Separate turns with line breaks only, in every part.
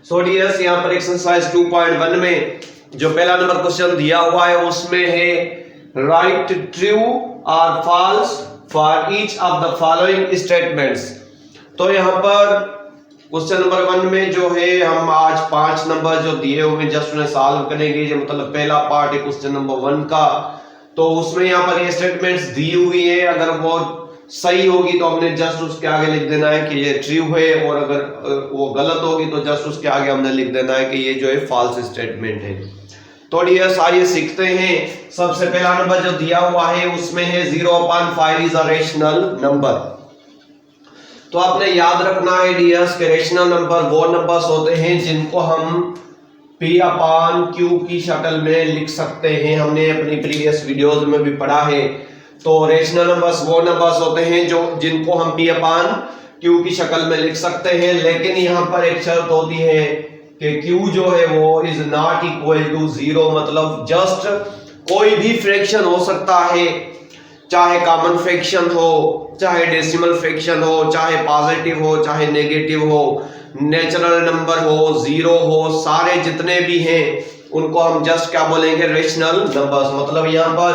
सो dears, यहाँ पर exercise 2.1 में जो पहला नंबर क्वेश्चन दिया हुआ है उसमें है राइट ट्रू और false for each of the following statements. तो यहाँ पर क्वेश्चन नंबर 1 में जो है हम आज 5 नंबर जो दिए हुए जस्ट उन्हें सॉल्व करेंगे। जो मतलब पहला पार्ट है क्वेश्चन नंबर 1 का, तो उसमें यहाँ पर ये स्टेटमेंट्स दी हुई है। अगर वो सही होगी तो हमने जस्ट उसके आगे लिख देना है कि ये ट्रू है, और अगर वो गलत होगी तो जस्ट उसके आगे हमने लिख देना है कि ये जो है फॉल्स स्टेटमेंट है। तो डियर्स आइए सीखते हैं। सबसे पहला नंबर जो दिया हुआ है उसमें है 0/5 इज अ रेशनल नंबर। तो आपने याद रखना है डियर्स के रेशनल नंबर वो नंबर्स होते हैं जिनको हम P/Q की शक्ल में लिख सकते हैं। हमने अपनी प्रीवियस वीडियोस में भी पढ़ा है। तो रेशनल नंबर्स वो नंबर्स होते हैं जो जिनको हम P/Q की शक्ल में लिख सकते हैं, लेकिन यहाँ पर एक शर्त होती है कि Q जो है वो इज नॉट इक्वल टू 0। मतलब जस्ट कोई भी फ्रैक्शन हो सकता है, चाहे कॉमन फ्रैक्शन हो, चाहे डेसिमल फ्रैक्शन हो, चाहे पॉजिटिव हो, चाहे नेगेटिव हो, नेचुरल नंबर हो, जीरो हो, सारे जितने भी हैं उनको हम जस्ट क्या बोलेंगे, रेशनल नंबर्स। मतलब यहाँ पर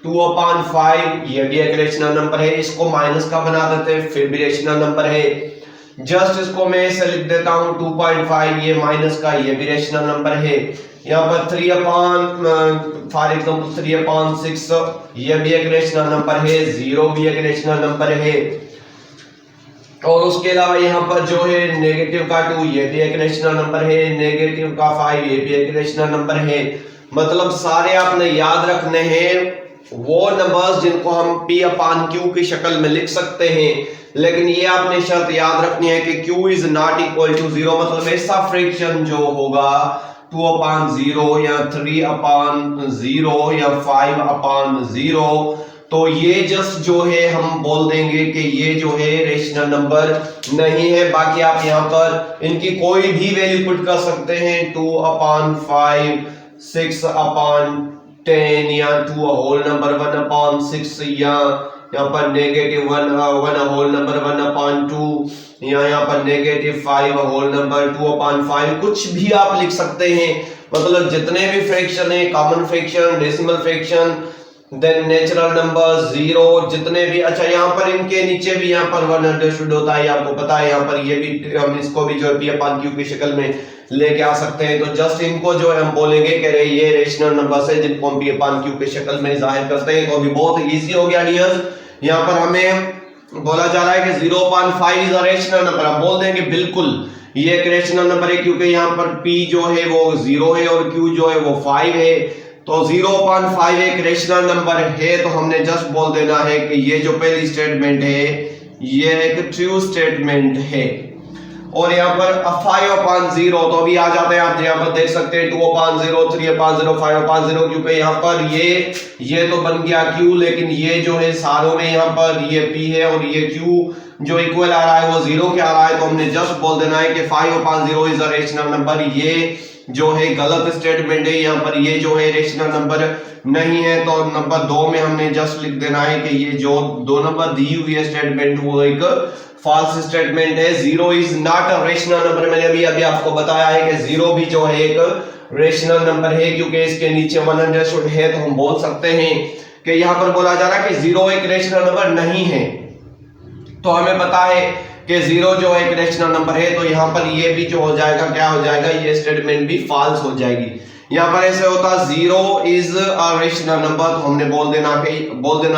2/5 ये भी एक रेशनल नंबर है, इसको माइनस का बना देते हैं फिर भी रेशनल नंबर है। जस्ट इसको मैं ऐसे लिख देता हूं 2.5 ये माइनस का ये भी रेशनल नंबर है। यहाँ पर 3/6 ये भी एक रेशनल नंबर है, 0 भी एक रेशनल नंबर है। और उसके अलावा यहाँ पर जो है नेगेटिव का 2 ये भी एक रेशनल नंबर है, नेगेटिव का 5 ये भी एक रेशनल नंबर है। मतलब सारे आपने याद रखने हैं वो नंबर्स जिनको हम P/Q की शक्ल में लिख सकते हैं, लेकिन ये आपने शर्त याद रखनी है कि Q is not equal to 0। मतलब ऐसा फ्रैक्शन जो होगा 2/0 या 3/0 या 5/0, तो ये जस्ट जो है हम बोल देंगे कि ये जो है रेशनल नंबर नहीं है। बाकी आप यहाँ पर इनकी कोई भी वैल्यू पुट कर सकते हैं, 2/5, 6/10 या 2 होल नंबर 1/6 या यहाँ पर नेगेटिव 1 होल नंबर 1/2 या यहाँ पर नेगेटिव 5 होल नंबर 2/5, कुछ भी आप लिख सकते हैं। मतलब जितने भी फ्रैक्शन है, common fraction, decimal fraction, then natural number, zero, जितने भी। अच्छा यहाँ पर इनके नीचे भी यहाँ पर 1 अंडरस्टूड होता है, आपको पता है। यहाँ पर ये भी हम इसको भी जो है P/Q की शक्ल में लेके आ सकते हैं। तो जस्ट इनको जो है हम बोलेंगे कि ये रेशनल नंबर्स है जिनको हम P/Q की शक्ल में जाहिर करते हैं। तो अभी बहुत इजी हो गया डियर्स। यहाँ पर हमें बोला जा रहा है कि 0/5 इज अ रेशनल नंबर। हम बोल देंगे बिल्कुल ये एक रेशनल नंबर है, क्योंकि यहाँ पर P जो है वो 0 है और Q जो है वो 5 है। तो 0/5 एक रेशनल नंबर है, तो हमने जस्ट बोल देना है कि ये जो पहली स्टेटमेंट है ये एक ट्रू स्टेटमेंट है। और यहाँ पर 5/0 तो अभी आ जाते हैं, आप यहाँ पर देख सकते हैं 2/0, 3/0, 5/0, क्योंकि यहाँ पर ये तो बन गया Q, लेकिन ये जो है सारों में यहाँ पर ये P है और ये Q जो इक्वल आ रहा है वो 0 के आ रहा है। तो हमने जस्ट बोल देना है कि 5/0 इज अ रेशनल नंबर। ये जो है गलत स्टेटमेंट है, यहाँ पर ये जो है रेशनल नंबर नहीं है। तो नंबर 2 में हमने जस्ट लिख देना है कि ये जो 2 नंबर दी हुई है स्टेटमेंट वो एक फॉल्स स्टेटमेंट है। 0 is not a rational number. मैंने अभी आपको बताया है कि 0 भी जो है एक रेशनल नंबर है, क्योंकि इसके नीचे 1 अंडरस्टूड है। तो हम बोल सकते हैं कि यहाँ पर बोला जा रहा है कि 0 एक रेशनल नंबर नहीं है। तो हमें पता है कि 0 जो एक रेशनल नंबर है, तो यहाँ पर ये भी जो हो जाएगा, क्या हो जाएगा, ये स्टेटमेंट भी फॉल्स हो जाएगी। यहाँ पर ऐसे होता 0 इज अ रेशनल नंबर, तो हमने बोल देना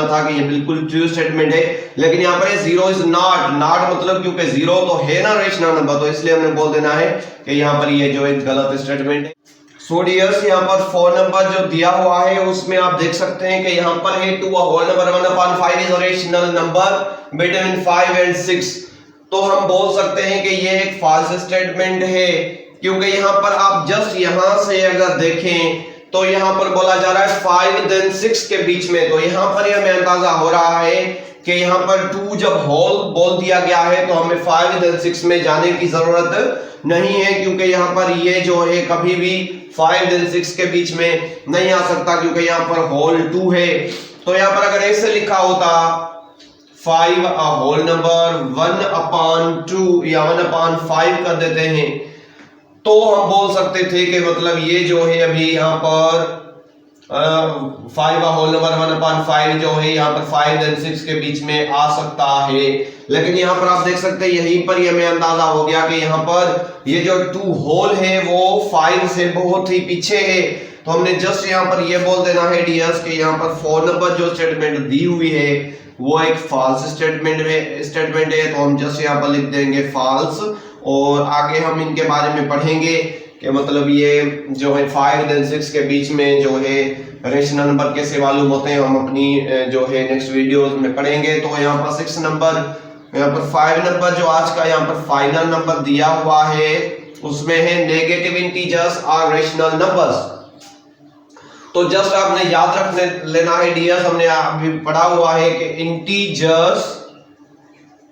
था कि ये बिल्कुल ट्रू स्टेटमेंट है। लेकिन यहाँ पर 0 इज नॉट मतलब क्योंकि 0 तो है ना रेशनल नंबर, तो इसलिए हमने बोल देना है कि यहाँ पर ये जो एक गलत स्टेटमेंट है। सो डियर्स यहाँ पर 4 नंबर जो दिया हुआ है उसमें आप देख सकते हैं कि यहाँ पर है 2 whole number 1/5 is a rational number between 5 and 6। तो हम बोल सकते हैं कि ये एक फॉल्स स्टेटमेंट है, क्योंकि यहाँ पर आप जस्ट यहाँ से अगर देखें तो यहाँ पर बोला जा रहा है 5 then 6 के बीच में। तो यहाँ पर हमें अंदाजा हो रहा है कि यहाँ पर 2 जब होल बोल दिया गया है तो हमें 5 then 6 में जाने की जरूरत नहीं है, क्योंकि यहाँ पर ये जो है कभी भी 5 then 6 के बीच में नहीं आ सकता, क्योंकि यहाँ पर होल 2 है। तो यहाँ पर अगर ऐसे लिखा होता 5 होल नंबर 1/2 या 1/5 कर देते हैं, तो हम बोल सकते थे कि मतलब ये जो है अभी यहाँ पर 5 होल नंबर 1/5 जो है यहाँ पर 5 और 6 के बीच में आ सकता है। लेकिन यहाँ पर आप देख सकते हैं यहीं पर ये हमें अंदाजा हो गया कि यहाँ पर ये जो 2 होल है वो 5 से बहुत ही पीछे है। तो हमने जस्ट यहाँ पर ये बोल देना है डियर्स कि यहाँ पर 4 नंबर जो स्टेटमेंट दी हुई है वो एक फॉल्स स्टेटमेंट है। तो हम जस्ट यहाँ पर लिख देंगे फॉल्स, और आगे हम इनके बारे में पढ़ेंगे कि मतलब ये जो है 5 और 6 के बीच में जो है रेशनल नंबर कैसे मालूम होते हैं हम अपनी जो है नेक्स्ट वीडियोस में पढ़ेंगे। तो यहाँ पर 6 नंबर, यहाँ पर 5 नंबर जो आज का यहाँ पर फाइनल नंबर दिया हुआ है उसमें है नेगेटिव इंटीजर्स और रेशनल नंबर्स। तो जस्ट आपने याद रख लेना है डियर्स, हमने अभी पढ़ा हुआ है कि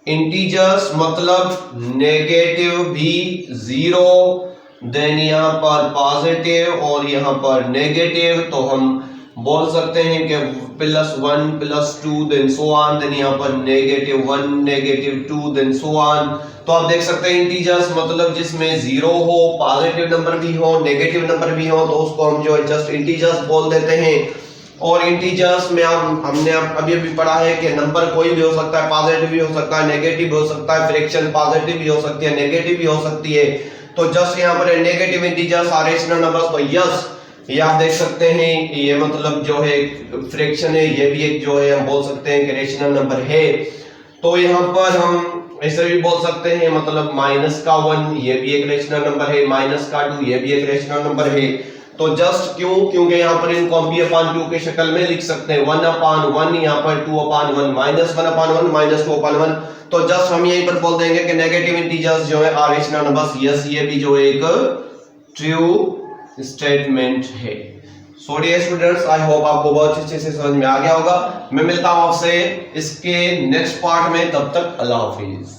इंटीजर्स मतलब नेगेटिव भी 0, देन यहाँ पर पॉजिटिव और यहाँ पर नेगेटिव। तो हम बोल सकते हैं कि +1 +2 देन सो ऑन, देन यहाँ पर -1 -2 देन सो ऑन। तो आप देख सकते हैं इंटीजर्स मतलब जिसमें 0 हो, पॉजिटिव नंबर भी हो, नेगेटिव नंबर भी हो, तो उसको हम जो है जस्ट इंटीजर्स बोल देते हैं। और इंटीजर्स में हमने अभी पढ़ा है कि नंबर कोई भी हो सकता है, पॉजिटिव भी हो सकता है, नेगेटिव भी हो सकता है, फ्रैक्शन पॉजिटिव भी हो सकती है, नेगेटिव भी हो सकती है। तो जस्ट यहाँ पर negative integers are rational numbers. तो यस, ये आप देख सकते हैं ये मतलब जो है फ्रैक्शन है, ये भी एक जो है हम बोल सकते हैं कि रेशनल नंबर है। तो यहाँ पर हम ऐसे भी बोल सकते हैं मतलब -1 ये भी एक रेशनल नंबर है, -2 ये भी एक रेशनल नंबर है। तो जस्ट क्योंकि यहाँ पर इनको हम b/2 के शक्ल में लिख सकते हैं, 1/1 यहाँ पर 2/1 -1/1 -2/1। तो जस्ट हम यहीं पर बोल देंगे कि नेगेटिव इंटीजर्स जो है आर रेशनल नंबर्स। यस, ये भी जो एक ट्रू स्टेटमेंट है। So dear students, I hope आपको बहुत अच्छे से समझ में आ गया होगा। मैं मिलता हूं आपसे इसके नेक्स्ट पार्ट में, तब तक अल्लाह हाफिज।